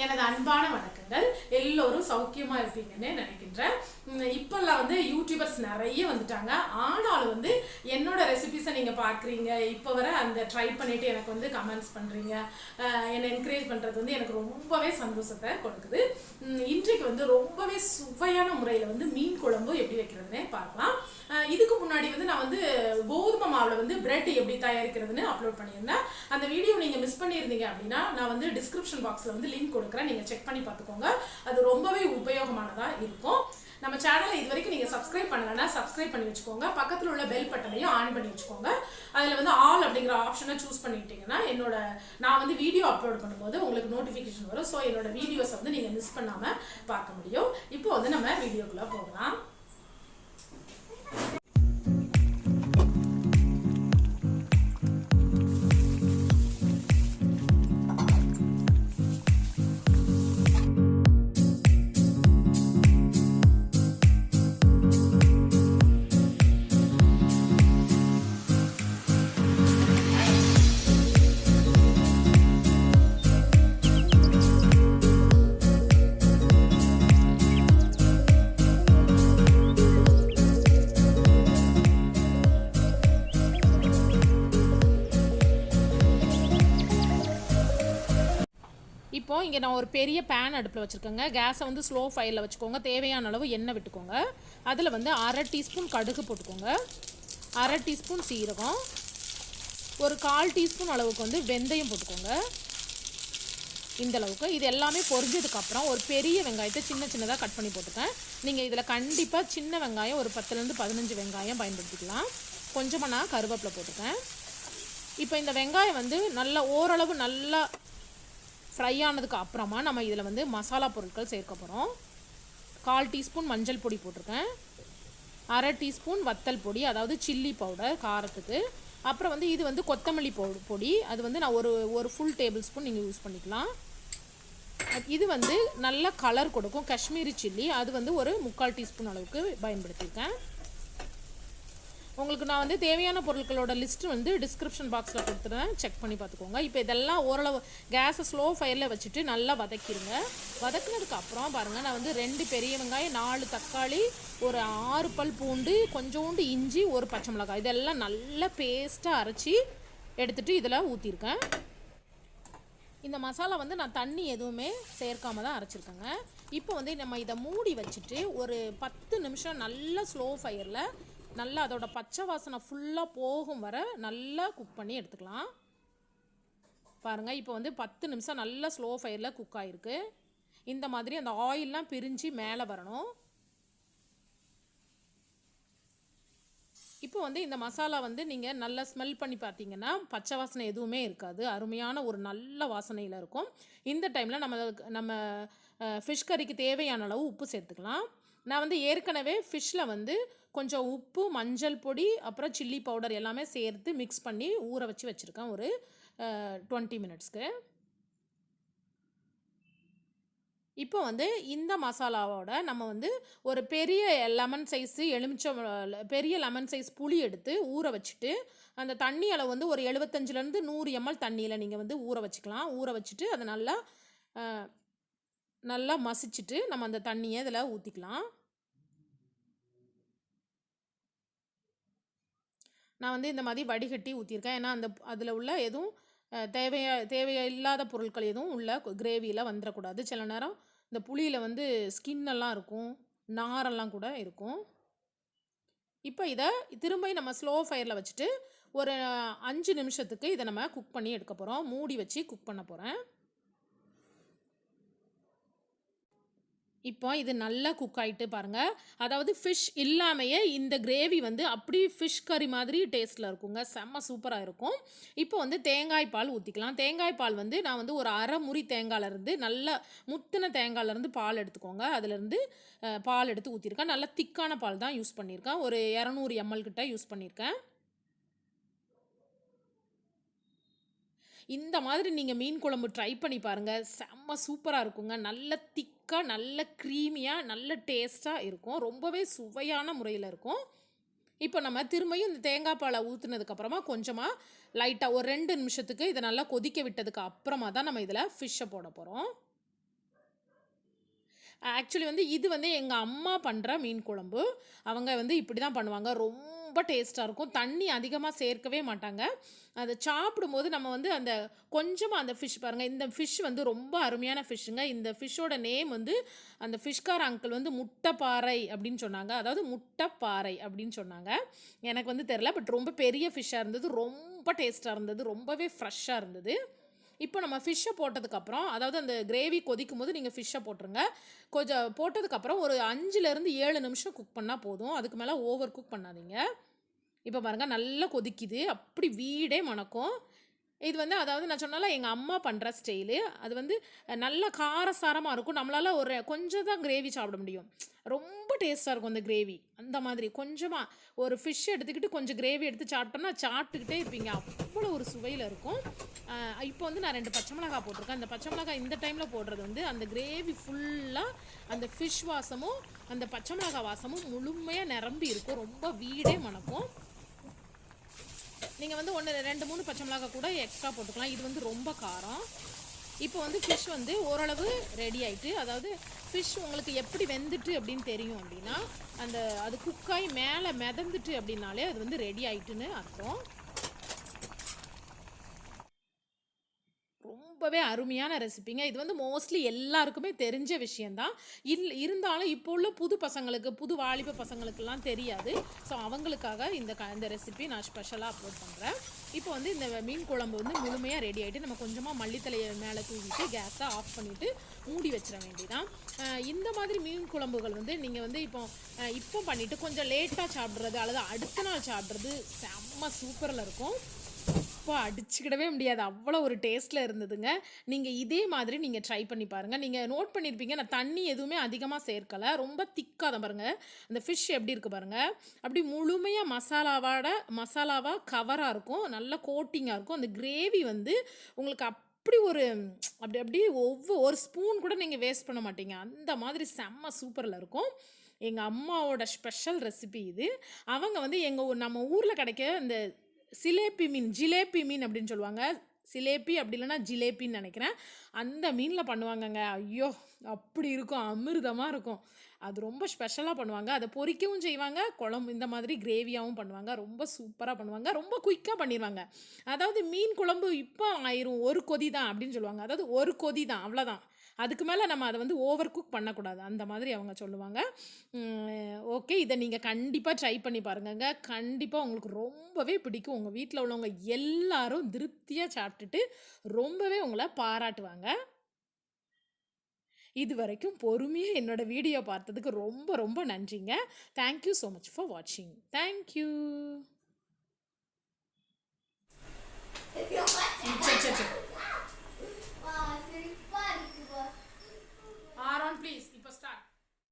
எனது அன்பான வணக்கங்கள். எல்லோரும் சௌக்கியமா இருப்பீங்கன்னு நினைக்கின்றேன். இப்பெல்லாம் வந்து யூடியூபர்ஸ் நிறைய வந்துட்டாங்க. ஆனாலும் வந்து என்னோட ரெசிபிஸை நீங்க பார்க்குறீங்க, இப்போ வர அந்த ட்ரை பண்ணிட்டு எனக்கு வந்து கமெண்ட்ஸ் பண்றீங்க, என்னை என்கரேஜ் பண்றது வந்து எனக்கு ரொம்பவே சந்தோஷத்தை கொடுக்குது. இன்றைக்கு வந்து ரொம்பவே சுவையான முறையில் வந்து மீன் குழம்பு எப்படி வைக்கிறதுனே பார்க்கலாம். இதுக்கு முன்னாடி வந்து நான் வந்து கோதுமை மாவில் வந்து பிரெட் எப்படி தயாரிக்கிறதுன்னு அப்லோட் பண்ணியிருந்தேன். அந்த வீடியோ நீங்கள் மிஸ் பண்ணியிருந்தீங்க அப்படின்னா நான் வந்து டிஸ்கிரிப்ஷன் பாக்ஸில் வந்து லிங்க் கொடுக்குறேன், நீங்கள் செக் பண்ணி பார்த்துக்கோங்க. அது ரொம்பவே உபயோகமானதாக இருக்கும். நம்ம சேனலை இது வரைக்கும் நீங்கள் சப்ஸ்கிரைப் பண்ணலைன்னா சப்ஸ்கிரைப் பண்ணி வச்சுக்கோங்க. பக்கத்தில் உள்ள பெல் பட்டனையும் ஆன் பண்ணி வச்சுக்கோங்க. அதில் வந்து ஆல் அப்படிங்கிற ஆப்ஷனை சூஸ் பண்ணிட்டீங்கன்னா நான் வந்து வீடியோ அப்லோட் பண்ணும்போது உங்களுக்கு நோட்டிஃபிகேஷன் வரும். ஸோ என்னோட வீடியோஸை வந்து நீங்கள் மிஸ் பண்ணாமல் பார்க்க முடியும். இப்போ வந்து நம்ம வீடியோக்குள்ளே போகலாம். இப்போ இங்கே நான் ஒரு பெரிய பேன் அடுப்பில் வச்சுருக்கேங்க. கேஸை வந்து ஸ்லோ ஃபயரில் வச்சுக்கோங்க. தேவையான அளவு எண்ணெய் விட்டுக்கோங்க. அதில் வந்து 1/2 டீஸ்பூன் கடுகு போட்டுக்கோங்க, 1/2 டீஸ்பூன் சீரகம், ஒரு 1/4 டீஸ்பூன் அளவுக்கு வந்து வெந்தயம் போட்டுக்கோங்க. இந்த அளவுக்கு இது எல்லாமே பொரிஞ்சதுக்கப்புறம் ஒரு பெரிய வெங்காயத்தை சின்ன சின்னதாக கட் பண்ணி போட்டுக்கேன். நீங்கள் இதில் கண்டிப்பாக சின்ன வெங்காயம் ஒரு 10லேருந்து 15 வெங்காயம் பயன்படுத்திக்கலாம். கொஞ்சமாக நான் கருவேப்பிலை போட்டுக்கேன். இப்போ இந்த வெங்காயம் வந்து ஓரளவு நல்லா ஃப்ரை ஆனதுக்கு அப்புறமா நம்ம இதில் வந்து மசாலா பொருட்கள் சேர்க்க போகிறோம். 1/4 டீஸ்பூன் மஞ்சள் பொடி போட்டிருக்கேன், 1/2 டீஸ்பூன் வத்தல் பொடி, அதாவது சில்லி பவுடர் காரத்துக்கு. அப்புறம் வந்து இது வந்து கொத்தமல்லி பொடி, அது வந்து நான் ஒரு ஃபுல் டேபிள் ஸ்பூன் நீங்கள் யூஸ் பண்ணிக்கலாம். இது வந்து நல்ல கலர் கொடுக்கும், காஷ்மீரி சில்லி, அது வந்து ஒரு 3/4 டீஸ்பூன் அளவுக்கு பயன்படுத்தியிருக்கேன். உங்களுக்கு நான் வந்து தேவையான பொருட்களோட லிஸ்ட்டு வந்து டிஸ்கிரிப்ஷன் பாக்ஸில் கொடுத்துறேன், செக் பண்ணி பார்த்துக்கோங்க. இப்போ இதெல்லாம் ஓரளவு கேஸை ஸ்லோ ஃபயரில் வச்சுட்டு நல்லா வதக்கிடுங்க. வதக்குனதுக்கு அப்புறம் பாருங்கள், நான் வந்து 2 பெரிய வெங்காயம், 4 தக்காளி, ஒரு 6 பல் பூண்டு, கொஞ்சோண்டு இஞ்சி, ஒரு பச்சை மிளகாய், இதெல்லாம் நல்லா பேஸ்ட்டாக அரைச்சி எடுத்துகிட்டு இதில் ஊற்றிருக்கேன். இந்த மசாலா வந்து நான் தண்ணி எதுவுமே சேர்க்காம தான் அரைச்சிருக்கேங்க. இப்போ வந்து நம்ம இதை மூடி வச்சுட்டு ஒரு 10 நிமிஷம் நல்லா ஸ்லோ ஃபயரில் நல்லா அதோட பச்சை வாசனை ஃபுல்லாக போகும் வர நல்லா குக் பண்ணி எடுத்துக்கலாம். பாருங்கள், இப்போ வந்து 10 நிமிஷம் நல்லா ஸ்லோ ஃபயரில் குக் ஆகிருக்கு. இந்த மாதிரி அந்த ஆயிலெலாம் பிரிஞ்சு மேலே வரணும். இப்போ வந்து இந்த மசாலா வந்து நீங்கள் நல்லா ஸ்மெல் பண்ணி பார்த்தீங்கன்னா பச்சை வாசனை எதுவுமே இருக்காது, அருமையான ஒரு நல்ல வாசனையில் இருக்கும். இந்த டைமில் நம்ம ஃபிஷ் கறிக்கு தேவையான அளவு உப்பு சேர்த்துக்கலாம். நான் வந்து ஏற்கனவே ஃபிஷ்ஷில் வந்து கொஞ்சம் உப்பு, மஞ்சள் பொடி, அப்புறம் சில்லி பவுடர் எல்லாமே சேர்த்து மிக்ஸ் பண்ணி ஊற வச்சு வச்சுருக்கேன் ஒரு 20 மினிட்ஸ்க்கு. இப்போ வந்து இந்த மசாலாவோட நம்ம வந்து ஒரு பெரிய லெமன் சைஸ் புளி எடுத்து ஊற வச்சுட்டு, அந்த தண்ணி அளவு வந்து ஒரு 75லேருந்து 100 ml தண்ணியில் நீங்கள் வந்து ஊற வச்சுக்கலாம். ஊற வச்சுட்டு அதை நல்லா மசிச்சுட்டு நம்ம அந்த தண்ணியை இதில் ஊற்றிக்கலாம். நான் வந்து இந்த மாதிரி வடிகட்டி ஊற்றிருக்கேன், ஏன்னா அதில் உள்ள எதுவும் தேவையில்லாத பொருட்கள் எதுவும் உள்ள கிரேவியில் வந்துடக்கூடாது. சில நேரம் இந்த புளியில் வந்து ஸ்கின்னெல்லாம் இருக்கும், நாரெல்லாம் கூட இருக்கும். இப்போ இதை திரும்ப நம்ம ஸ்லோ ஃபயரில் வச்சுட்டு ஒரு 5 நிமிஷத்துக்கு இதை நம்ம குக் பண்ணி எடுக்க போகிறோம். மூடி வச்சு குக் பண்ண போகிறேன். இப்போ இது நல்லா குக் ஆகிட்டு பாருங்கள். அதாவது ஃபிஷ் இல்லாமையே இந்த கிரேவி வந்து அப்படி ஃபிஷ் கறி மாதிரி டேஸ்ட்டில் இருக்குங்க, செம்ம சூப்பராக இருக்கும். இப்போ வந்து தேங்காய் பால் ஊற்றிக்கலாம். தேங்காய் பால் வந்து நான் வந்து ஒரு 1/2 முறி தேங்காயிலேருந்து நல்லா முத்தின தேங்காயிலேருந்து பால் எடுத்துக்கோங்க. அதிலேருந்து பால் எடுத்து ஊற்றிருக்கேன். நல்லா திக்கான பால் தான் யூஸ் பண்ணியிருக்கேன். ஒரு 200 ml கிட்ட யூஸ் பண்ணியிருக்கேன். இந்த மாதிரி நீங்கள் மீன் குழம்பு ட்ரை பண்ணி பாருங்கள், செம்ம சூப்பராக இருக்குங்க. நல்ல திக்காக, நல்ல க்ரீமியாக, நல்ல டேஸ்ட்டாக இருக்கும். ரொம்பவே சுவையான முறையில் இருக்கும். இப்போ நம்ம திரும்பியும் இந்த தேங்காய் பாலை ஊற்றுனதுக்கப்புறமா கொஞ்சமாக லைட்டாக ஒரு 2 நிமிஷத்துக்கு இதை நல்லா கொதிக்க விட்டதுக்கு அப்புறமா தான் நம்ம இதில் ஃபிஷ்ஷை போட போகிறோம். ஆக்சுவலி வந்து இது வந்து எங்கள் அம்மா பண்ணுற மீன் குழம்பு. அவங்க வந்து இப்படி தான் பண்ணுவாங்க. ரொம்ப டேஸ்ட்டாக இருக்கும். தண்ணி அதிகமாக சேர்க்கவே மாட்டாங்க. அதை சாப்பிடும்போது நம்ம வந்து அந்த கொஞ்சமாக அந்த ஃபிஷ் பாருங்கள், இந்த ஃபிஷ் வந்து ரொம்ப அருமையான ஃபிஷ்ஷுங்க. இந்த ஃபிஷ்ஷோட நேம் வந்து அந்த ஃபிஷ்கார அங்கிள் வந்து முட்டைப்பாறை அப்படின்னு சொன்னாங்க. அதாவது முட்டைப்பாறை அப்படின்னு சொன்னாங்க. எனக்கு வந்து தெரில, பட் ரொம்ப பெரிய ஃபிஷ்ஷாக இருந்தது, ரொம்ப டேஸ்ட்டாக இருந்தது, ரொம்பவே ஃப்ரெஷ்ஷாக இருந்தது. இப்போ நம்ம ஃபிஷ்ஷை போட்டதுக்கப்புறம், அதாவது அந்த கிரேவி கொதிக்கும் போது நீங்கள் ஃபிஷ்ஷை போட்டுருங்க. கொஞ்சம் போட்டதுக்கப்புறம் ஒரு 5லேருந்து 7 நிமிஷம் குக் பண்ணால் போதும். அதுக்கு மேலே ஓவர் குக் பண்ணாதீங்க. இப்போ பாருங்கள் நல்லா கொதிக்குது, அப்படி வீடே மணக்கும். இது வந்து அதாவது நான் சொன்னால எங்கள் அம்மா பண்ணுற ஸ்டைலு. அது வந்து நல்லா காரசாரமாக இருக்கும். நம்மளால் ஒரு கொஞ்சம் தான் கிரேவி சாப்பிட முடியும். ரொம்ப டேஸ்ட்டாக இருக்கும் அந்த கிரேவி. அந்த மாதிரி கொஞ்சமாக ஒரு ஃபிஷ் எடுத்துக்கிட்டு கொஞ்சம் கிரேவி எடுத்து சாப்பிட்டோம்னா சாப்பிட்டுக்கிட்டே இருப்பீங்க. அவ்வளோ ஒரு சுவையில் இருக்கும். இப்போ வந்து நான் 2 பச்சை மிளகாய் போட்டிருக்கேன். அந்த பச்சை மிளகாய் இந்த டைமில் போடுறது வந்து அந்த கிரேவி ஃபுல்லாக அந்த ஃபிஷ் வாசமும் அந்த பச்சை மிளகாய் வாசமும் முழுமையாக நிரம்பி இருக்கும். ரொம்ப வீடே மணக்கும். நீங்கள் வந்து 1, 2, 3 பச்சை மிளகாய் கூட எக்ஸ்ட்ரா போட்டுக்கலாம். இது வந்து ரொம்ப காரம். இப்போ வந்து ஃபிஷ் வந்து ஓரளவு ரெடி ஆகிட்டு, அதாவது ஃபிஷ் உங்களுக்கு எப்படி வெந்துட்டு அப்படின்னு தெரியும் அப்படின்னா, அது குக்காய் மேலே மிதந்துட்டு அப்படின்னாலே அது வந்து ரெடி ஆகிட்டுன்னு அர்த்தம். ரொம்பவே அருமையான ரெசிபிங்க. இது வந்து மோஸ்ட்லி எல்லாருக்குமே தெரிஞ்ச விஷயந்தான். இருந்தாலும் இப்போ உள்ள புது பசங்களுக்கு, புது வாலிப பசங்களுக்கெல்லாம் தெரியாது. ஸோ அவங்களுக்காக இந்த ரெசிபி நான் ஸ்பெஷலாக அப்லோட் பண்ணுறேன். இப்போ வந்து இந்த மீன் குழம்பு வந்து முழுமையாக ரெடி ஆகிட்டு, நம்ம கொஞ்சமாக மல்லித்தலையை மேலே தூவிட்டு கேஸை ஆஃப் பண்ணிவிட்டு மூடி வச்சிட வேண்டியதான். இந்த மாதிரி மீன் குழம்புகள் வந்து நீங்கள் வந்து இப்போ பண்ணிவிட்டு கொஞ்சம் லேட்டாக சாப்பிட்றது அல்லது அடுத்த நாள் சாப்பிட்றது செம்ம சூப்பரில் இருக்கும். அப்பா அடிச்சுக்கிடவே முடியாது, அவ்வளோ ஒரு டேஸ்ட்டில் இருந்ததுங்க. நீங்கள் இதே மாதிரி நீங்கள் ட்ரை பண்ணி பாருங்கள். நீங்கள் நோட் பண்ணியிருப்பீங்க, நான் தண்ணி எதுவுமே அதிகமாக சேர்க்கலை, ரொம்ப திக்காக தான் பாருங்கள். அந்த ஃபிஷ் எப்படி இருக்குது பாருங்கள், அப்படி முழுமையாக மசாலாவாக கவராக இருக்கும், நல்ல கோட்டிங்காக இருக்கும். அந்த கிரேவி வந்து உங்களுக்கு அப்படி அப்படியே ஒரு ஸ்பூன் கூட நீங்கள் வேஸ்ட் பண்ண மாட்டீங்க. அந்த மாதிரி செம்ம சூப்பரில் இருக்கும். எங்கள் அம்மாவோட ஸ்பெஷல் ரெசிபி இது. அவங்க வந்து நம்ம ஊரில் கிடைக்க இந்த ஜிலேபி மீன் அப்படின்னு சொல்லுவாங்க. சிலேபி அப்படி இல்லைன்னா ஜிலேபின்னு நினைக்கிறேன். அந்த மீனில் பண்ணுவாங்கங்க. ஐயோ அப்படி இருக்கும், அமிர்தமாக இருக்கும். அது ரொம்ப ஸ்பெஷலாக பண்ணுவாங்க. அதை பொரிக்கவும் செய்வாங்க, குழம்பு இந்த மாதிரி கிரேவியாகவும் பண்ணுவாங்க. ரொம்ப சூப்பராக பண்ணுவாங்க, ரொம்ப குயிக்காக பண்ணிடுவாங்க. அதாவது மீன் குழம்பு இப்போ ஆயிரும், ஒரு கொதி தான் அப்படின்னு சொல்லுவாங்க. அதாவது ஒரு கொதி தான், அவ்வளோதான். அதுக்கு மேலே நம்ம அதை வந்து ஓவர் குக் பண்ணக்கூடாது, அந்த மாதிரி அவங்க சொல்லுவாங்க. ஓகே, இதை நீங்கள் கண்டிப்பாக ட்ரை பண்ணி பாருங்கங்க. கண்டிப்பாக உங்களுக்கு ரொம்பவே பிடிக்கும். உங்கள் வீட்டில் உள்ளவங்க எல்லாரும் திருப்தியாக சாப்பிட்டுட்டு ரொம்பவே உங்களை பாராட்டுவாங்க. இது வரைக்கும் பொறுமையாக என்னோடய வீடியோ பார்த்ததுக்கு ரொம்ப ரொம்ப நன்றிங்க. தேங்க்யூ ஸோ மச் ஃபார் வாட்சிங். தேங்க்யூ.